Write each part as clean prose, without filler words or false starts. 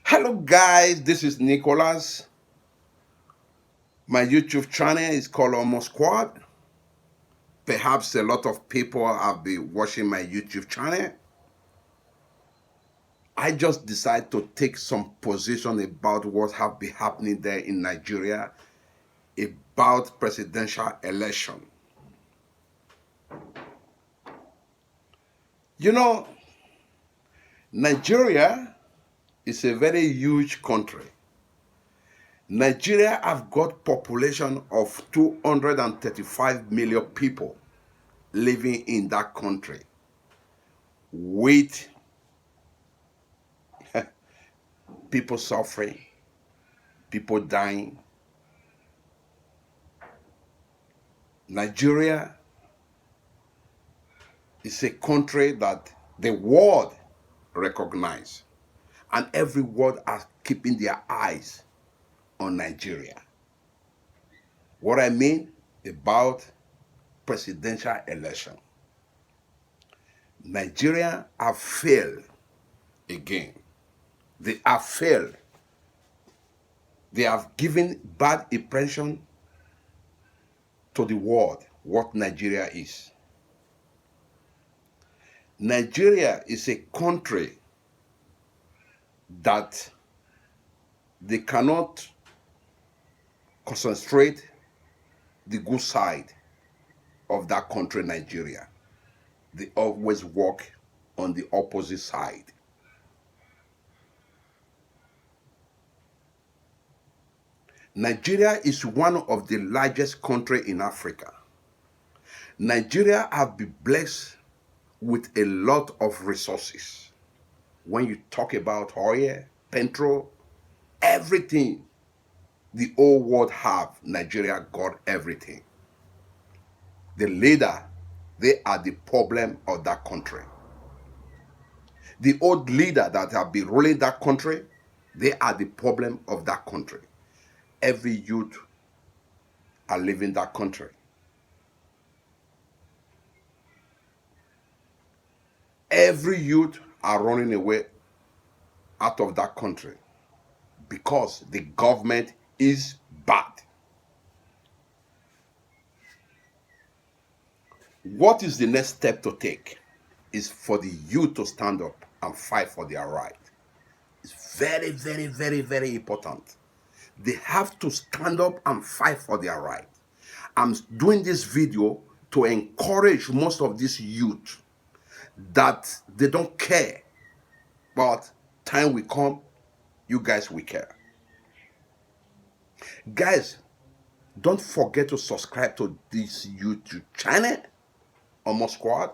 Hello, guys. This is Nicholas. My YouTube channel is called Almost Squad. Perhaps a lot of people have been watching my YouTube channel. I just decided to take some position about what have been happening there in Nigeria about presidential election. You know, Nigeria is a very huge country. Nigeria have got population of 235 million people living in that country with people suffering, people dying. Nigeria is a country that the world recognize, and every world are keeping their eyes on Nigeria. What I mean about presidential election. Nigeria have failed again. They have failed. They have given bad impression to the world what Nigeria is. Nigeria is a country that they cannot concentrate the good side of that country, Nigeria. They always work on the opposite side. Nigeria is one of the largest countries in Africa. Nigeria have been blessed with a lot of resources. When you talk about oil, petrol, everything the whole world have, Nigeria got everything. The leader, they are the problem of that country. The old leader that have been ruling that country, they are the problem of that country. Every youth are leaving that country. Every youth are running away out of that country because the government is bad. What is the next step to take? Is for the youth to stand up and fight for their right. It's very, very, very, very important. They have to stand up and fight for their right. I'm doing this video to encourage most of these youth that they don't care, but time will come, you guys will care. Guys, don't forget to subscribe to this YouTube channel, Almost Squad.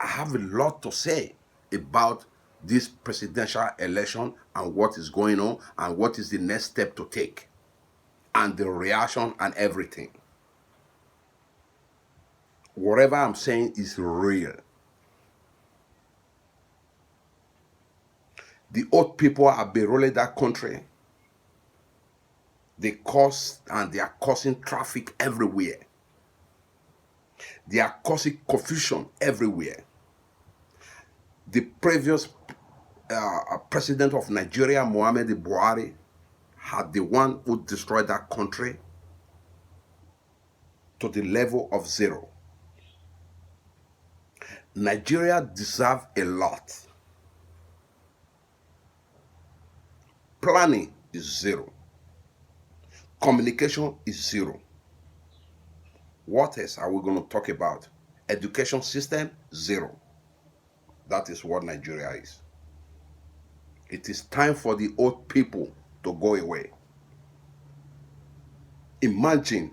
I have a lot to say about this presidential election and what is going on and what is the next step to take and the reaction and everything. Whatever I'm saying is real. The old people have been ruling that country. They cause and they are causing traffic everywhere. They are causing confusion everywhere. The previous president of Nigeria, Muhammadu Buhari, had the one who destroyed that country to the level of zero. Nigeria deserves a lot. Planning is zero. Communication is zero. What else are we going to talk about? Education system, zero. That is what Nigeria is. It is time for the old people to go away. Imagine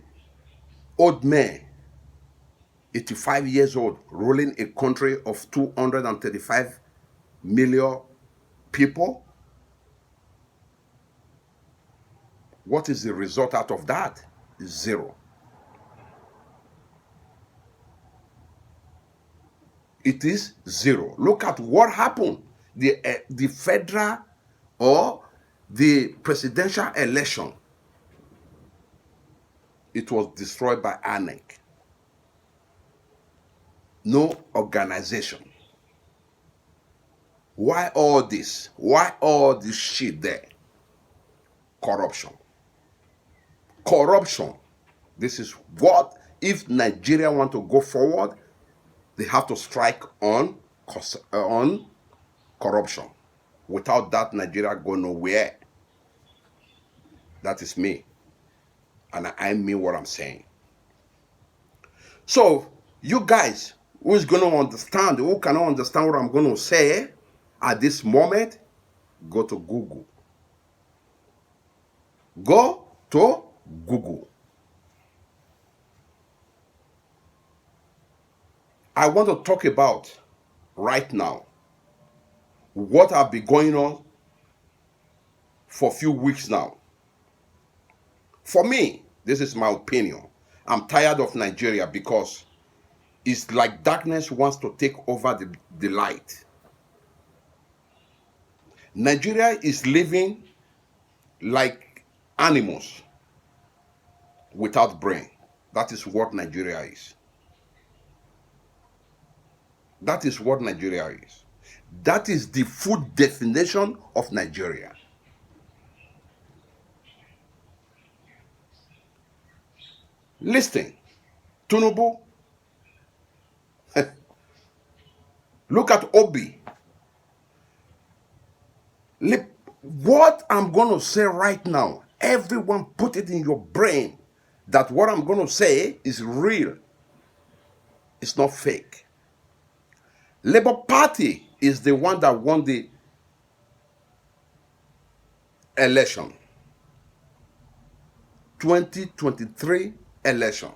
old men, 85 years old, ruling a country of 235 million people. What is the result out of that? Zero. It is zero. Look at what happened. The federal or the presidential election, it was destroyed by INEC. No organization. Why all this? Why all this shit there? Corruption. Corruption. This is what, if Nigeria want to go forward, they have to strike on corruption. Without that, Nigeria go nowhere. That is me. And I mean what I'm saying. So, you guys who is going to understand, who cannot understand what I'm going to say at this moment, go to Google. Go to Google. I want to talk about right now what have been going on for a few weeks now. For me, this is my opinion. I'm tired of Nigeria because it's like darkness wants to take over the light. Nigeria is living like animals without brain. That is what Nigeria is. That is what Nigeria is. That is the full definition of Nigeria. Listen, Tinubu, look at Obi. What I'm going to say right now, everyone put it in your brain that what I'm going to say is real. It's not fake. Labour Party is the one that won the election. 2023 election.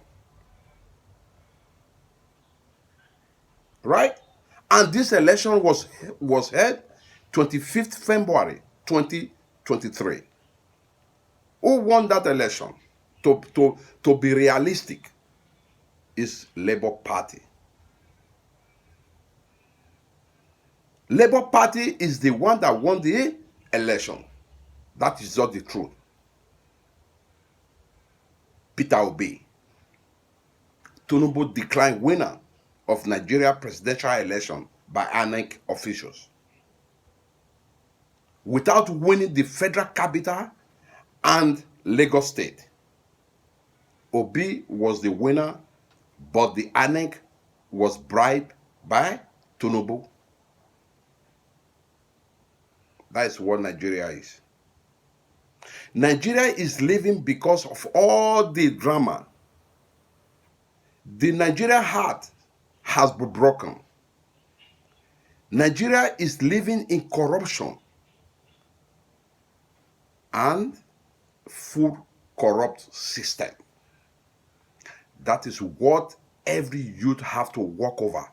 Right? And this election was held 25th February 2023. Who won that election? To be realistic, is Labour Party. Labour Party is the one that won the election. That is not the truth. Peter Obi, Tinubu declined winner of Nigeria presidential election by INEC officials. Without winning the federal capital and Lagos State, Obi was the winner, but the INEC was bribed by Tinubu. That is what Nigeria is. Nigeria is living because of all the drama. The Nigeria heart has been broken. Nigeria is living in corruption and full corrupt system. That is what every youth have to walk over.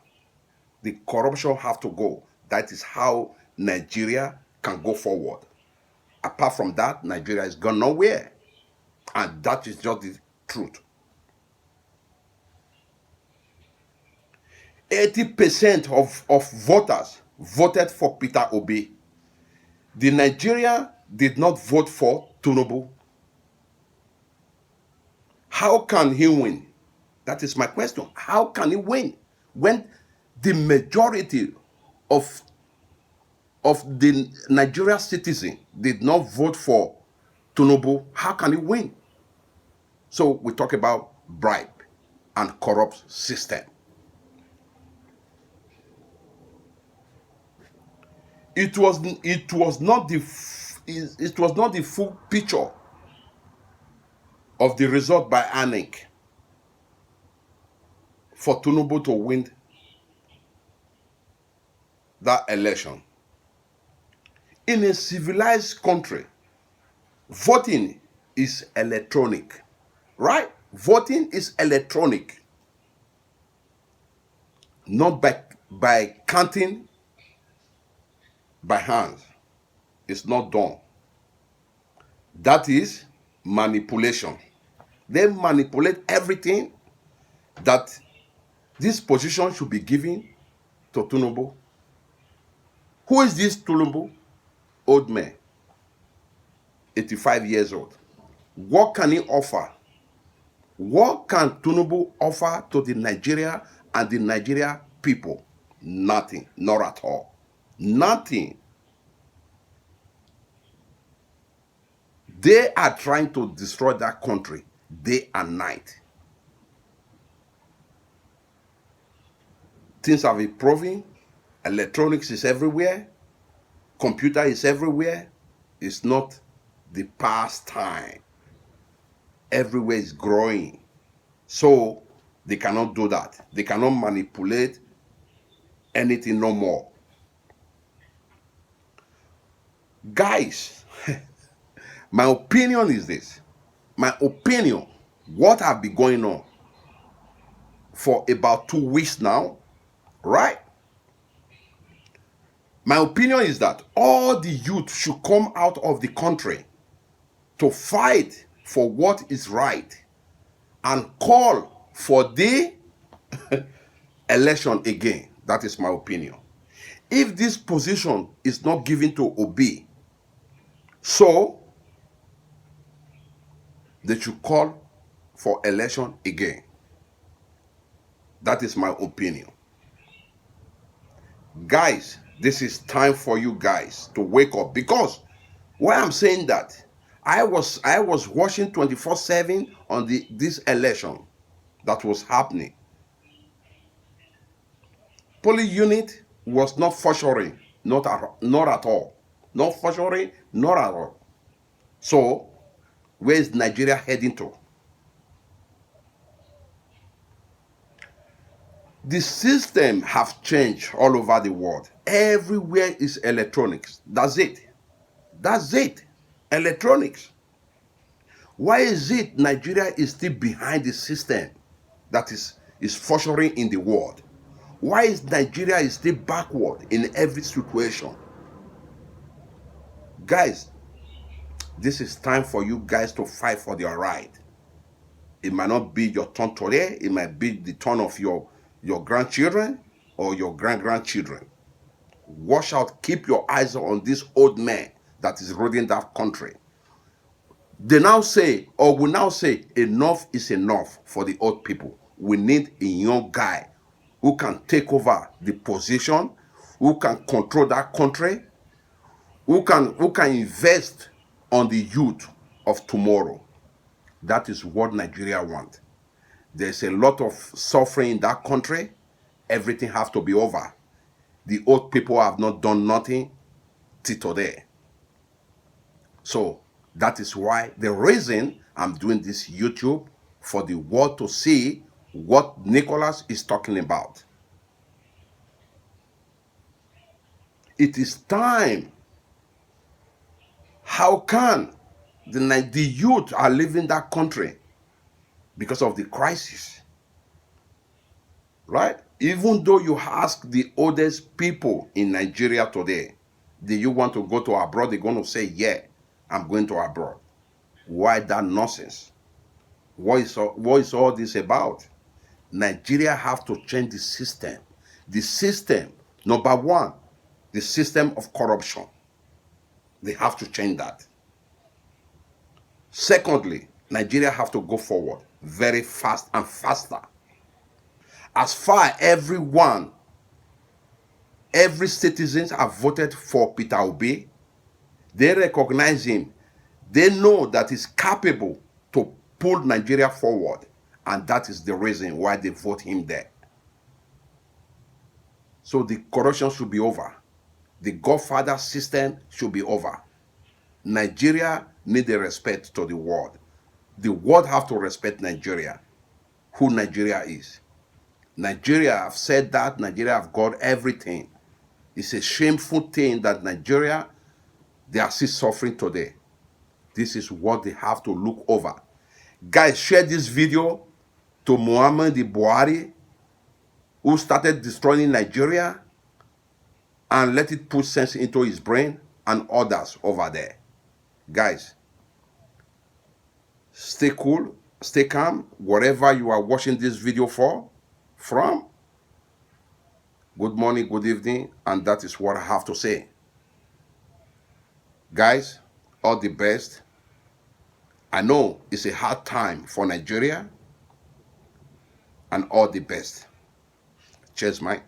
The corruption have to go. That is how Nigeria can go forward. Apart from that, Nigeria is gone nowhere. And that is just the truth. 80% of voters voted for Peter Obi. The Nigeria did not vote for Tinubu. How can he win? That is my question. How can he win when the majority of the Nigerian citizen did not vote for Tinubu? How can he win? So we talk about bribe and corrupt system. It was not the full picture of the result by INEC for Tinubu to win that election. In a civilized country, voting is electronic, right? Voting is electronic, not by counting by hands. It's not done. That is manipulation. They manipulate everything that this position should be given to Tinubu. Who is this Tinubu? Old man, 85 years old. What can he offer? What can Tinubu offer to the Nigeria and the Nigeria people? Nothing, not at all. Nothing. They are trying to destroy that country day and night. Things have improving. Electronics is everywhere. Computer is everywhere. It's not the past time. Everywhere is growing. So they cannot do that. They cannot manipulate anything no more. Guys, my opinion is this. My opinion, what have been going on for about 2 weeks now, right? My opinion is that all the youth should come out of the country to fight for what is right and call for the election again. That is my opinion. If this position is not given to Obi, so they should call for election again. That is my opinion. Guys, this is time for you guys to wake up, because why I'm saying that, I was watching 24/7 on this election that was happening. Police unit was not functioning, not at all. Not functioning, not at all. So, where is Nigeria heading to? The system have changed all over the world. Everywhere is electronics. That's it. That's it. Electronics. Why is it Nigeria is still behind the system that is functioning in the world? Why is Nigeria is still backward in every situation? Guys, this is time for you guys to fight for your right. It might not be your turn today. It might be the turn of your grandchildren or your grandchildren. Watch out. Keep your eyes on this old man that is ruling that country. They now say, or will now say, enough is enough for the old people. We need a young guy who can take over the position, who can control that country, who can invest on the youth of tomorrow. That is what Nigeria wants. There's a lot of suffering in that country. Everything has to be over. The old people have not done nothing till today. So that is why, the reason I'm doing this YouTube, for the world to see what Nicholas is talking about. It is time. How can the youth are leaving that country because of the crisis? Right? Even though you ask the oldest people in Nigeria today, do you want to go to abroad? They're going to say, yeah, I'm going to abroad. Why that nonsense? What is all this about? Nigeria have to change the system. The system, number one, the system of corruption. They have to change that. Secondly, Nigeria have to go forward very fast and faster. As far every citizens have voted for Peter Obi, they recognize him. They know that he's capable to pull Nigeria forward. And that is the reason why they vote him there. So the corruption should be over. The Godfather system should be over. Nigeria needs a respect to the world. The world have to respect Nigeria, who Nigeria is. Nigeria have said that. Nigeria have got everything. It's a shameful thing that Nigeria, they are still suffering today. This is what they have to look over. Guys, share this video to Muhammad Buhari, who started destroying Nigeria, and let it put sense into his brain and others over there. Guys, stay cool, stay calm, wherever you are watching this video from. Good morning, good evening, and that is what I have to say. Guys, all the best. I know it's a hard time for Nigeria, and all the best. Cheers, Mike.